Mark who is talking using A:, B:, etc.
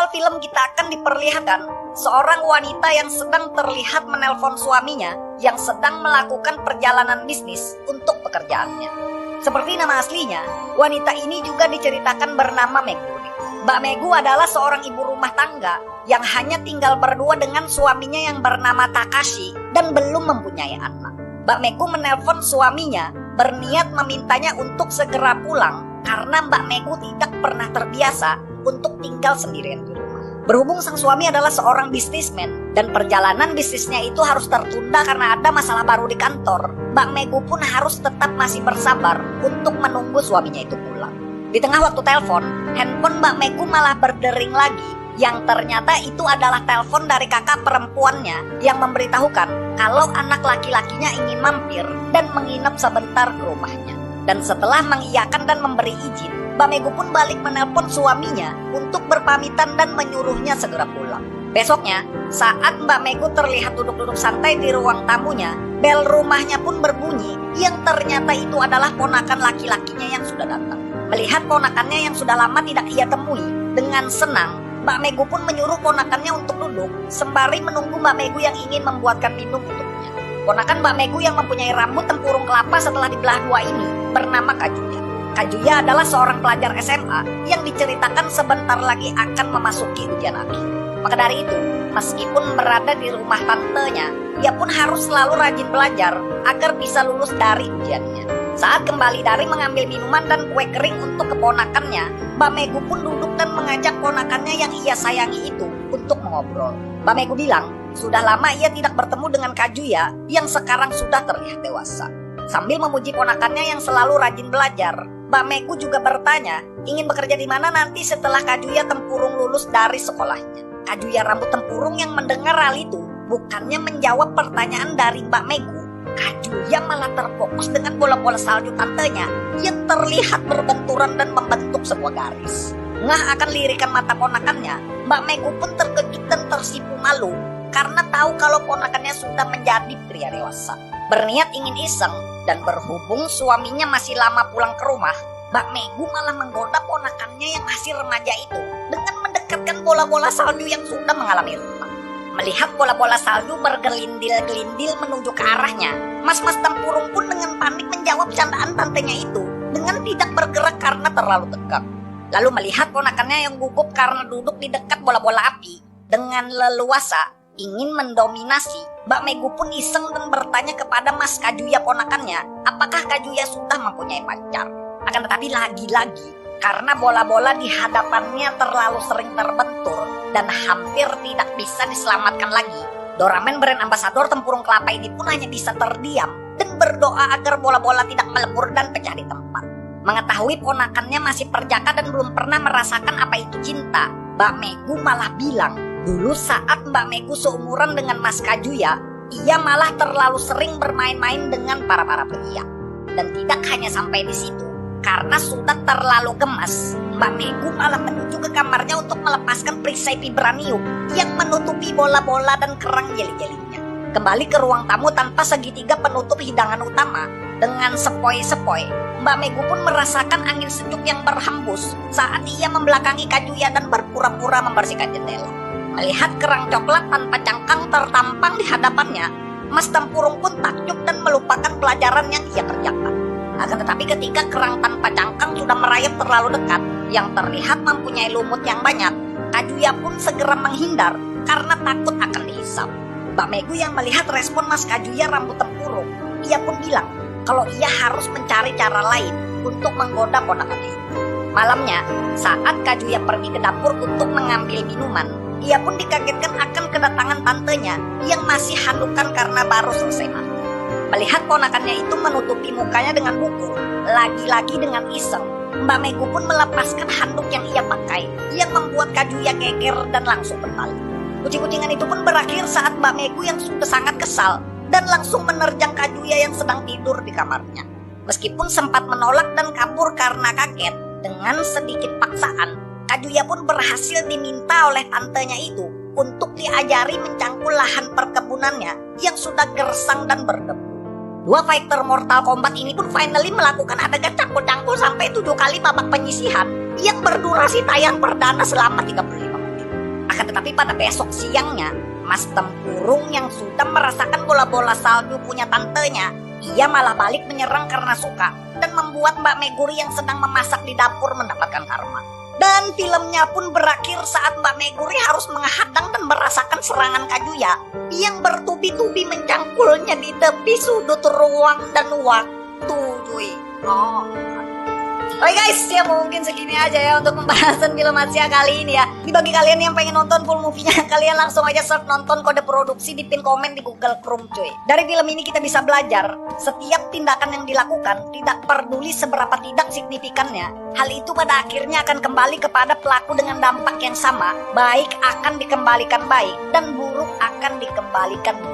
A: awal film kita akan diperlihatkan seorang wanita yang sedang terlihat menelpon suaminya yang sedang melakukan perjalanan bisnis untuk pekerjaannya. Seperti nama aslinya, wanita ini juga diceritakan bernama Megu. Mbak Megu adalah seorang ibu rumah tangga yang hanya tinggal berdua dengan suaminya yang bernama Takashi dan belum mempunyai anak. Mbak Megu menelpon suaminya berniat memintanya untuk segera pulang karena Mbak Megu tidak pernah terbiasa untuk tinggal sendirian di rumah. Berhubung sang suami adalah seorang bisnismen dan perjalanan bisnisnya itu harus tertunda karena ada masalah baru di kantor, Mbak Megu pun harus tetap masih bersabar untuk menunggu suaminya itu pulang. Di tengah waktu telepon, handphone Mbak Megu malah berdering lagi, yang ternyata itu adalah telepon dari kakak perempuannya yang memberitahukan kalau anak laki-lakinya ingin mampir dan menginap sebentar ke rumahnya. Dan setelah mengiyakan dan memberi izin, Mbak Megu pun balik menelpon suaminya untuk berpamitan dan menyuruhnya segera pulang. Besoknya, saat Mbak Megu terlihat duduk-duduk santai di ruang tamunya, bel rumahnya pun berbunyi yang ternyata itu adalah ponakan laki-lakinya yang sudah datang. Melihat ponakannya yang sudah lama tidak ia temui, dengan senang, Mbak Megu pun menyuruh ponakannya untuk duduk sembari menunggu Mbak Megu yang ingin membuatkan minum untuknya. Ponakan Mbak Megu yang mempunyai rambut tempurung kelapa setelah dibelah dua ini bernama Kajuya. Kajuya adalah seorang pelajar SMA yang diceritakan sebentar lagi akan memasuki ujian akhir. Maka dari itu, meskipun berada di rumah tantenya, ia pun harus selalu rajin belajar agar bisa lulus dari ujiannya. Saat kembali dari mengambil minuman dan kue kering untuk keponakannya, Mbak Megu pun duduk dan mengajak ponakannya yang ia sayangi itu untuk mengobrol. Mbak Megu bilang, sudah lama ia tidak bertemu dengan Kajuya yang sekarang sudah terlihat dewasa. Sambil memuji ponakannya yang selalu rajin belajar, Mbak Megu juga bertanya, ingin bekerja di mana nanti setelah Kajuya tempurung lulus dari sekolahnya. Kajuya rambut tempurung yang mendengar hal itu, bukannya menjawab pertanyaan dari Mbak Megu, Kajuya malah terfokus dengan bola-bola salju tantenya yang terlihat berbenturan dan membentuk sebuah garis. Ngah akan lirikan mata ponakannya, Mbak Megu pun terkejut dan tersipu malu karena tahu kalau ponakannya sudah menjadi pria dewasa. Berniat ingin iseng dan berhubung suaminya masih lama pulang ke rumah, Mbak Megu malah menggoda ponakannya yang masih remaja itu dengan mendekatkan bola-bola salju yang sudah mengalami retak. Melihat bola-bola salju bergelindil-gelindil menuju ke arahnya, Mas-mas tempurung pun dengan panik menjawab candaan tantenya itu dengan tidak bergerak karena terlalu tegak. Lalu melihat ponakannya yang gugup karena duduk di dekat bola-bola api, dengan leluasa ingin mendominasi, Mbak Megu pun iseng dan bertanya kepada Mas Kajuya ponakannya, apakah Kajuya sudah mempunyai pacar. Akan tetapi lagi-lagi, karena bola-bola di hadapannya terlalu sering terbentur dan hampir tidak bisa diselamatkan lagi, Doraemon brand ambasador tempurung kelapa ini pun hanya bisa terdiam dan berdoa agar bola-bola tidak melebur dan pecah di tempat. Mengetahui ponakannya masih perjaka dan belum pernah merasakan apa itu cinta, Mbak Megu malah bilang, dulu saat Mbak Megu seumuran dengan Mas Kajuya, ia malah terlalu sering bermain-main dengan para pria. Dan tidak hanya sampai di situ, karena sudah terlalu gemas, Mbak Megu malah menuju ke kamarnya untuk melepaskan perisai vibranium yang menutupi bola-bola dan kerang jeli-jelinya. Kembali ke ruang tamu tanpa segitiga penutup hidangan utama, dengan sepoi-sepoi, Mbak Megu pun merasakan angin sejuk yang berhembus saat ia membelakangi Kajuya dan berpura-pura membersihkan jendela. Melihat kerang coklat tanpa cangkang tertampang di hadapannya, Mas Tempurung pun takjub dan melupakan pelajaran yang ia kerjakan. Akan tetapi ketika kerang tanpa cangkang sudah merayap terlalu dekat, yang terlihat mempunyai lumut yang banyak, Kajuya pun segera menghindar karena takut akan dihisap. Mbak Megu yang melihat respon Mas Kajuya rambut tempurung, ia pun bilang kalau ia harus mencari cara lain untuk menggoda ponakannya itu. Malamnya, saat Kajuya pergi ke dapur untuk mengambil minuman, ia pun dikagetkan akan kedatangan tantenya yang masih handukan karena baru selesai mandi. Melihat ponakannya itu menutupi mukanya dengan buku, lagi-lagi dengan iseng, Mbak Megu pun melepaskan handuk yang ia pakai, yang membuat Kajuya geger dan langsung berpaling. Kucing-kucingan itu pun berakhir saat Mbak Megu yang sudah sangat kesal dan langsung menerjang Kajuya yang sedang tidur di kamarnya. Meskipun sempat menolak dan kabur karena kaget, dengan sedikit paksaan, Kajuya pun berhasil diminta oleh tantenya itu untuk diajari mencangkul lahan perkebunannya yang sudah gersang dan berdebu. Dua fighter Mortal Kombat ini pun finally melakukan adegan cangkul-cangkul sampai 7 kali babak penyisihan yang berdurasi tayang perdana selama 35 menit. Akan tetapi pada besok siangnya, Mas Tempurung yang sudah merasakan bola-bola salju punya tantenya, ia malah balik menyerang karena suka dan membuat Mbak Meguri yang sedang memasak di dapur mendapatkan karma. Dan filmnya pun berakhir saat Mbak Meguri harus menghadang dan merasakan serangan Kaguya yang bertubi-tubi mencangkulnya di tepi sudut ruang dan waktu, cuy. Oke guys, ya mungkin segini aja ya untuk pembahasan film Asia kali ini ya. Bagi kalian yang pengen nonton full movie-nya, kalian langsung aja search nonton kode produksi di pin komen di Google Chrome, cuy. Dari film ini kita bisa belajar, setiap tindakan yang dilakukan tidak peduli seberapa tidak signifikannya, hal itu pada akhirnya akan kembali kepada pelaku dengan dampak yang sama. Baik akan dikembalikan baik dan buruk akan dikembalikan buruk.